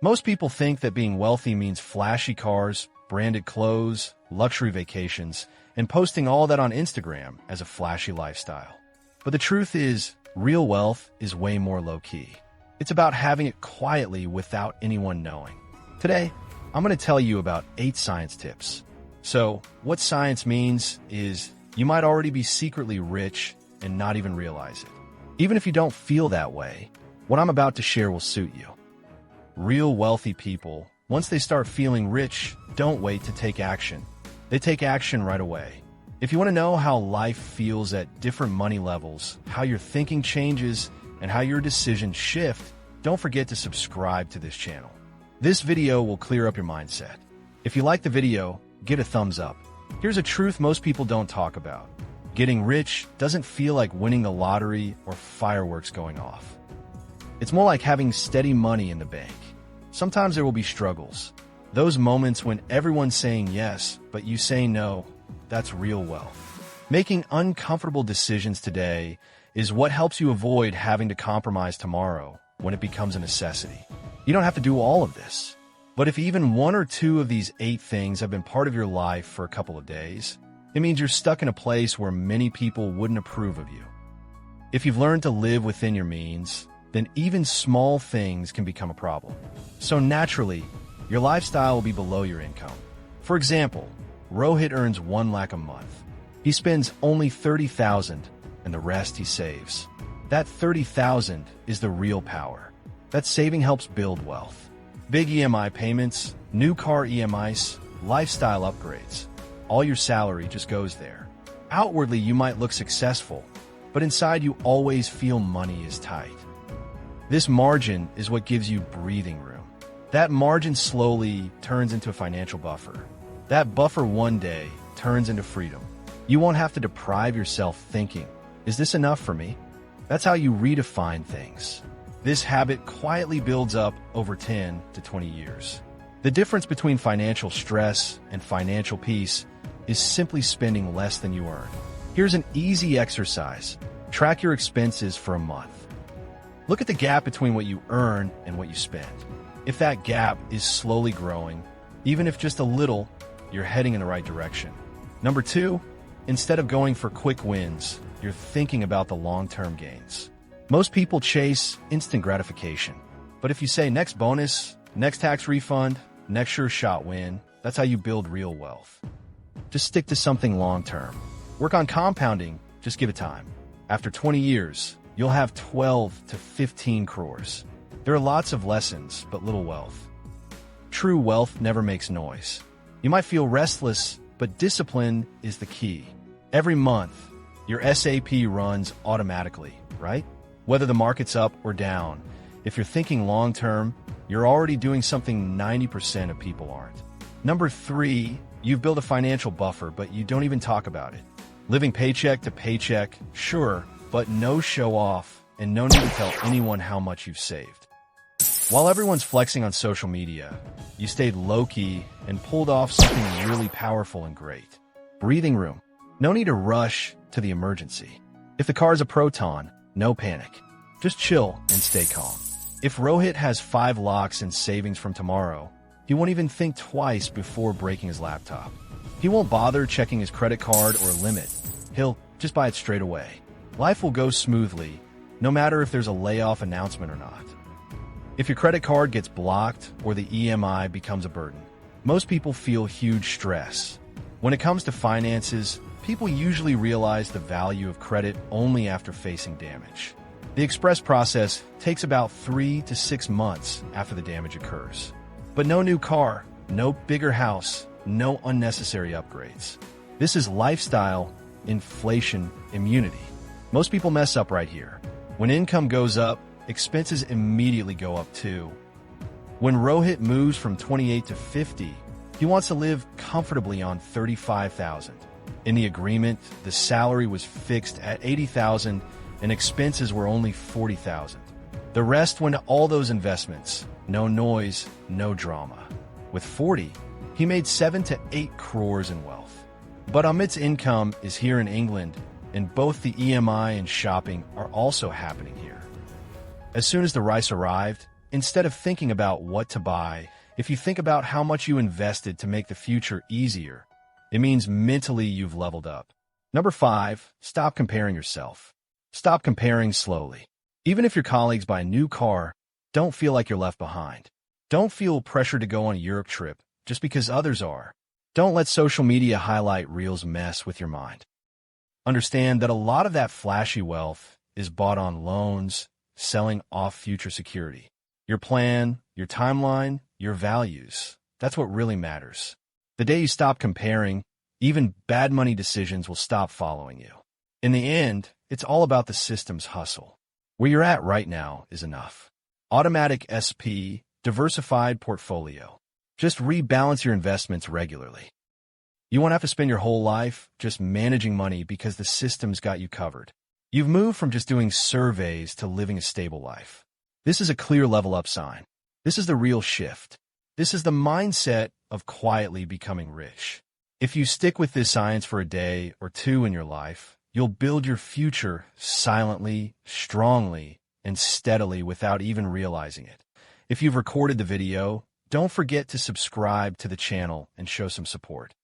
Most people think that being wealthy means flashy cars, branded clothes, luxury vacations, and posting all that on Instagram as a flashy lifestyle. But the truth is, real wealth is way more low-key. It's about having it quietly without anyone knowing. Today, I'm going to tell you about 8 science tips. So, what science means is you might already be secretly rich and not even realize it. Even if you don't feel that way, what I'm about to share will suit you. Real wealthy people, once they start feeling rich, don't wait to take action. They take action right away. If you want to know how life feels at different money levels, how your thinking changes, and how your decisions shift, don't forget to subscribe to this channel. This video will clear up your mindset. If you like the video, give it a thumbs up. Here's a truth most people don't talk about. Getting rich doesn't feel like winning the lottery or fireworks going off. It's more like having steady money in the bank. Sometimes there will be struggles. Those moments when everyone's saying yes, but you say no, that's real wealth. Making uncomfortable decisions today is what helps you avoid having to compromise tomorrow when it becomes a necessity. You don't have to do all of this. But if even 1 or 2 of these 8 things have been part of your life for a couple of days, it means you're stuck in a place where many people wouldn't approve of you. If you've learned to live within your means, then even small things can become a problem. So naturally, your lifestyle will be below your income. For example, Rohit earns 1 lakh a month. He spends only 30,000 and the rest he saves. That 30,000 is the real power. That saving helps build wealth. Big EMI payments, new car EMIs, lifestyle upgrades. All your salary just goes there. Outwardly, you might look successful, but inside you always feel money is tight. This margin is what gives you breathing room. That margin slowly turns into a financial buffer. That buffer one day turns into freedom. You won't have to deprive yourself thinking, is this enough for me? That's how you redefine things. This habit quietly builds up over 10 to 20 years. The difference between financial stress and financial peace is simply spending less than you earn. Here's an easy exercise. Track your expenses for a month. Look at the gap between what you earn and what you spend. If that gap is slowly growing, even if just a little, you're heading in the right direction. Number 2, instead of going for quick wins, you're thinking about the long-term gains. Most people chase instant gratification. But if you say next bonus, next tax refund, next sure shot win, that's how you build real wealth. Just stick to something long-term. Work on compounding, just give it time. After 20 years, you'll have 12 to 15 crores. There are lots of lessons, but little wealth. True wealth never makes noise. You might feel restless, but discipline is the key. Every month, your SAP runs automatically, right? Whether the market's up or down, if you're thinking long-term, you're already doing something 90% of people aren't. Number 3, you've built a financial buffer, but you don't even talk about it. Living paycheck to paycheck, sure, but no show off and no need to tell anyone how much you've saved. While everyone's flexing on social media, you stayed low-key and pulled off something really powerful and great. Breathing room. No need to rush to the emergency. If the car's a Proton, no panic. Just chill and stay calm. If Rohit has 5 lakhs in savings from tomorrow, he won't even think twice before breaking his laptop. He won't bother checking his credit card or limit. He'll just buy it straight away. Life will go smoothly, no matter if there's a layoff announcement or not. If your credit card gets blocked or the EMI becomes a burden, most people feel huge stress. When it comes to finances, people usually realize the value of credit only after facing damage. The express process takes about 3 to 6 months after the damage occurs. But no new car, no bigger house, no unnecessary upgrades. This is lifestyle, inflation, immunity. Most people mess up right here. When income goes up, expenses immediately go up too. When Rohit moves from 28 to 50, he wants to live comfortably on 35,000. In the agreement, the salary was fixed at 80,000 and expenses were only 40,000. The rest went to all those investments. No noise, no drama. With 40, he made 7 to 8 crores in wealth. But Amit's income is here in England, and both the EMI and shopping are also happening here. As soon as the rice arrived, Instead of thinking about what to buy, if you think about how much you invested to make the future easier, it means mentally you've leveled up. Number 5, stop comparing yourself. Stop comparing slowly. Even if your colleagues buy a new car, don't feel like you're left behind. Don't feel pressure to go on a Europe trip just because others are. Don't let social media highlight reels mess with your mind. Understand that a lot of that flashy wealth is bought on loans, selling off future security. Your plan, your timeline, your values, that's what really matters. The day you stop comparing, even bad money decisions will stop following you. In the end, it's all about the system's hustle. Where you're at right now is enough. Automatic SP, diversified portfolio. Just rebalance your investments regularly. You won't have to spend your whole life just managing money because the system's got you covered. You've moved from just doing surveys to living a stable life. This is a clear level up sign. This is the real shift. This is the mindset of quietly becoming rich. If you stick with this science for a day or two in your life, you'll build your future silently, strongly, and steadily without even realizing it. If you've recorded the video, don't forget to subscribe to the channel and show some support.